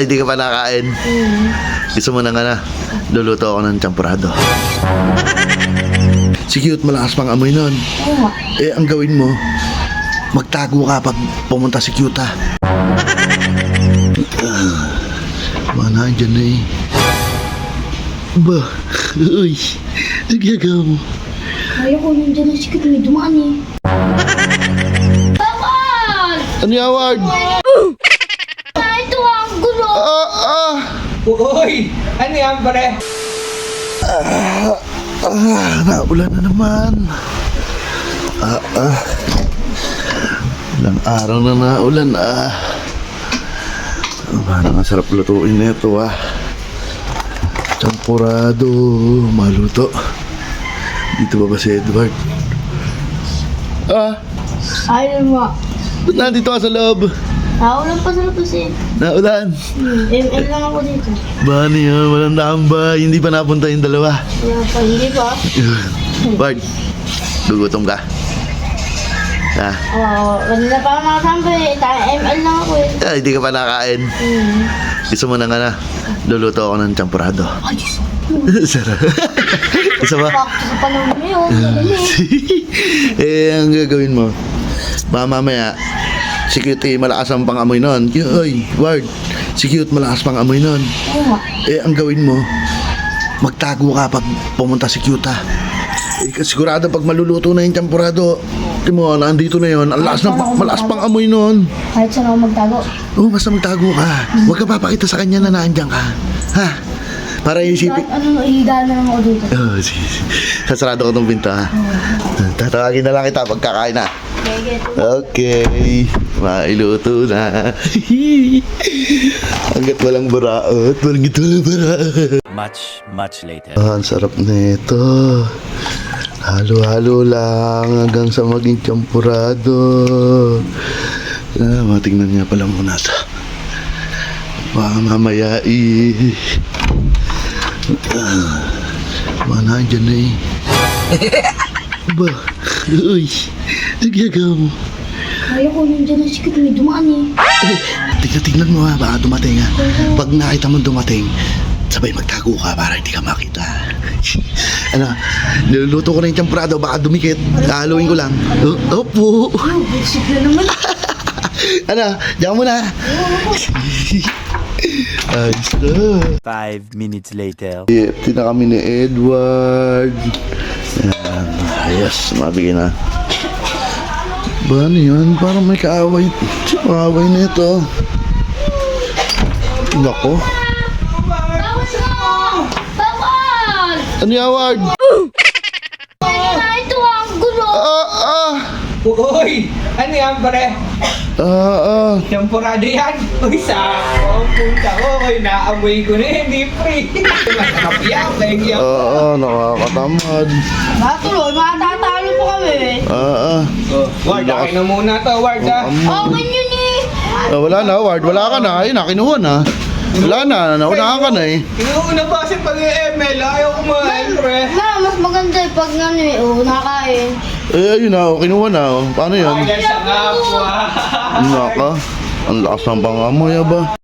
Hindi ka pa nakain. Gusto mo na nga na. Luluto ako ng champurado. Si Cute, malakas pang amoy nun. Eh, ang gawin mo, magtago ka pag pumunta si Cute, ha? Mana, dyan na eh. Ba? Uy, nagyagawa mo. Kaya ko nandiyan na si Cute, may dumaan eh. Bawal! Ano yung award? Ito ang gulo! Uy! Ano yan, pare? Naulan na naman. Ilang araw na naulan, Parang ang sarap lutuin na ito, Champurado, maluto. Dito ba si Edward? Ayaw mo. Ba't nandito ka sa loob? Naulan pa sa labas eh. Naulan. ML lang ako dito. Ba niya, walang tambay. Hindi pa napunta yung dalawa. Wala pa, hindi pa. Bard, gugutom ka? Kanina pa ako nakasambay eh. ML lang ako eh. Hindi ka pa nakain. Gusto mo na nga na. Luluto ako ng champurado. Ay, Diyos. Sarap. Gusto ba? Bakit sa panahon mo yun? Ang gagawin mo, mamaya, si Cute malakas ang pang-amoy nun. Oy, Ward, si Cute malakas pang-amoy nun. Eh, ang gawin mo, magtago ka pag pumunta si Cute, ha? Eh, sigurado pag maluluto na yung champurado, mo, nandito na yun, ang malakas pang-amoy nun. Kahit saan ako magtago. Basta magtago ka. Huwag ka papakita sa kanya na naandyan ka. Ha? Para isipin. Kahit ano, ihigaan na lang ako dito. Sige. Sasarado ko itong pinto, ha? Tatawagin na lang kita pagkakain na. Okay. Mailuto na. Hanggat walang buraot. Hanggat walang buraot. Much later. Ang sarap nito. Halo-halo lang hanggang sa maging champurado. Matingnan niya pala muna ito. Baka mamaya Mana, dyan na eh. Ba? Uy, nagyagawa mo. Kaya ko nandiyan na si Cute, may dumaan eh. Tignan mo, baka dumating, ha. Pag nakita mo dumating, sabay magtago ka para hindi ka makita. Niluluto ko na yung champurado, baka dumikit. Haluin ko lang. Opo. Busog na naman. Diyan mo na. Ayos na. 5 minutes later. Ito na kami ni Edward. Yan. Ayos, mabigay na. Ba, ano yun? Parang may kaaway. Kaaway na ito. Nako. Bawal! Ano yung award? Ito ang gulo! Uy! Ano yan, pare? Champurado yan? Uy, sako ang punta ko. Uy, naamoy ko na yun, hindi free. Masarap yan, thank you. Nakakatamad. Tuloy, matatalo po kami eh. Ward, akin na muna to, Ward, ha? Okay yun eh. Wala na, Ward. Wala ka na. Ayun na, kinuha na. Wala na. Naunahan ka na eh. Inuuna ba kasi pag ML, ayaw kumain, pre. Mas maganda eh pag ano eh, nakain. Ayun na. Kinuha na. Paano yun? Ay, sa nga po, ha? Naka. Ang lakas ng pangamoy, ba?